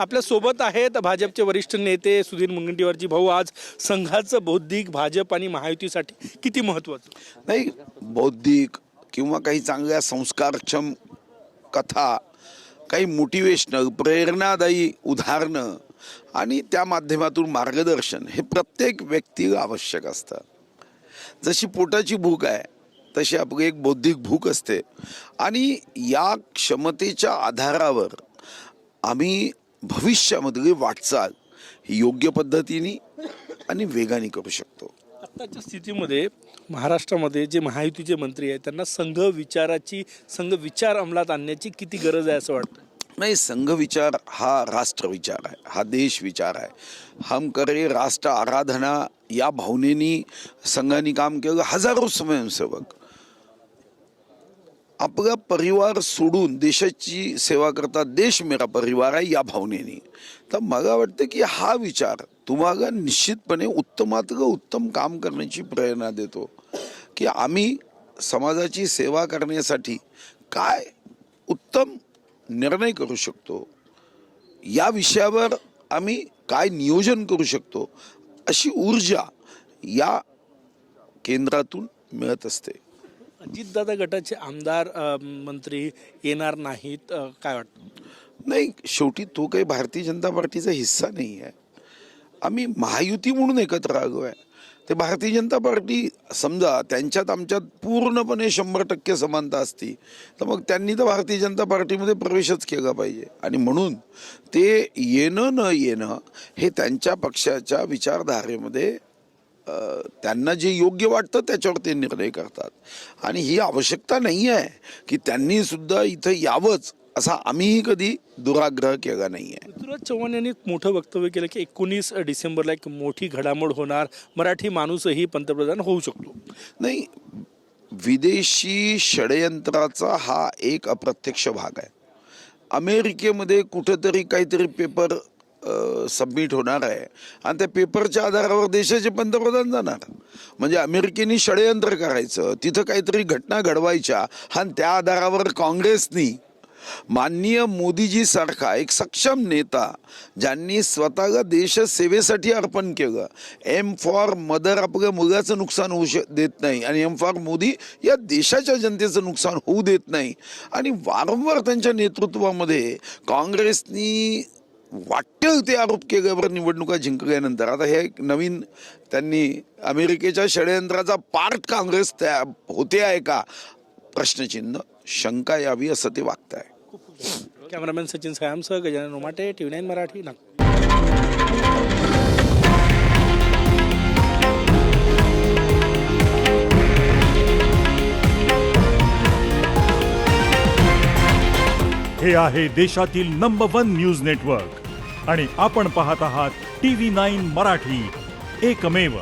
आपल्या सोबत आहेत भाजपचे वरिष्ठ नेते सुधीर मुनगंटीवारजी. भाऊ, आज संघाचं बौद्धिक भाजप आणि महायुतीसाठी किती महत्त्वाचं? नाही, बौद्धिक किंवा काही चांगल्या संस्कारक्षम कथा, काही मोटिवेशनल प्रेरणादायी उदाहरणं आणि त्या माध्यमातून मार्गदर्शन हे प्रत्येक व्यक्तीला आवश्यक असतं. जशी पोटाची भूक आहे तशी आपली एक बौद्धिक भूक असते आणि या क्षमतेच्या आधारावर आम्ही भविष्यामधली वाटचाल ही योग्य पद्धतीने आणि वेगाने करू शकतो. आत्ताच्या स्थितीमध्ये महाराष्ट्रामध्ये जे महायुतीचे मंत्री आहेत त्यांना संघ विचार अंमलात आणण्याची किती गरज आहे असं वाटतं? नाही, संघ विचार हा राष्ट्र विचार आहे, हा देश विचार आहे. हम करे राष्ट्र आराधना या भावनेनी संघाने काम केलं. हजारो स्वयंसेवक आपला परिवार सोडून देशाची सेवा करतात. देश मेरा परिवार आहे या भावनेने. तर मला वाटतं की हा विचार तुम्हाला निश्चितपणे उत्तमातलं उत्तम काम करण्याची प्रेरणा देतो की आम्ही समाजाची सेवा करण्यासाठी काय उत्तम निर्णय करू शकतो, या विषयावर आम्ही काय नियोजन करू शकतो, अशी ऊर्जा या केंद्रातून मिळत असते. अजितदादा गटाचे आमदार मंत्री येणार नाहीत, काय वाटतं? नाही, शेवटी तो काही भारतीय जनता पार्टीचा हिस्सा नाही आहे. आम्ही महायुती म्हणून एकत्र आलो आहे. ते भारतीय जनता पार्टी समजा त्यांच्यात आमच्यात पूर्णपणे 100% समानता असती तर मग त्यांनी तर भारतीय जनता पार्टीमध्ये प्रवेशच केला पाहिजे. आणि म्हणून ते येणं न येणं हे त्यांच्या पक्षाच्या विचारधारेमध्ये त्यांना जे योग्य वाटतं त्याच्यावर ते निर्णय करतात. आणि ही आवश्यकता नाही आहे की त्यांनी सुद्धा इथं यावंच असा आम्हीही कधी दुराग्रह केला नाही आहे. पृथ्वीराज चव्हाण यांनी मोठं वक्तव्य केलं की 19 डिसेंबरला एक मोठी घडामोड होणार, मराठी माणूसही पंतप्रधान होऊ शकतो. नाही, विदेशी षडयंत्राचा हा एक अप्रत्यक्ष भाग आहे. अमेरिकेमध्ये कुठंतरी काहीतरी पेपर सबमिट होणार आहे आणि त्या पेपरच्या आधारावर देशाचे पंतप्रधान जाणार. म्हणजे अमेरिकेने षडयंत्र करायचं, तिथं काहीतरी घटना घडवायच्या आणि त्या आधारावर काँग्रेसनी माननीय मोदीजी सारखा एक सक्षम नेता ज्यांनी स्वतःला देशसेवेसाठी अर्पण केलं, एम फॉर मदर आपल्या मुलाचं नुकसान होऊ देत नाही आणि एम फॉर मोदी या देशाच्या जनतेचं नुकसान होऊ देत नाही. आणि वारंवार त्यांच्या नेतृत्वामध्ये काँग्रेसनी वाटेल ते आरोप केल्यावर निवडणुका जिंकल्यानंतर आता हे नवीन त्यांनी अमेरिकेच्या षडयंत्राचा पार्ट काँग्रेस त्या होते आहे का प्रश्नचिन्ह, शंका यावी असं ते वागत आहे. कॅमेरामॅन सचिन सायामसह गजानन उमाटे, TV9 मराठी, नागपूर. हे आहे देशातील नंबर 1 न्यूज नेटवर्क आणि आपण पाहत आहात TV9 मराठी, एकमेव.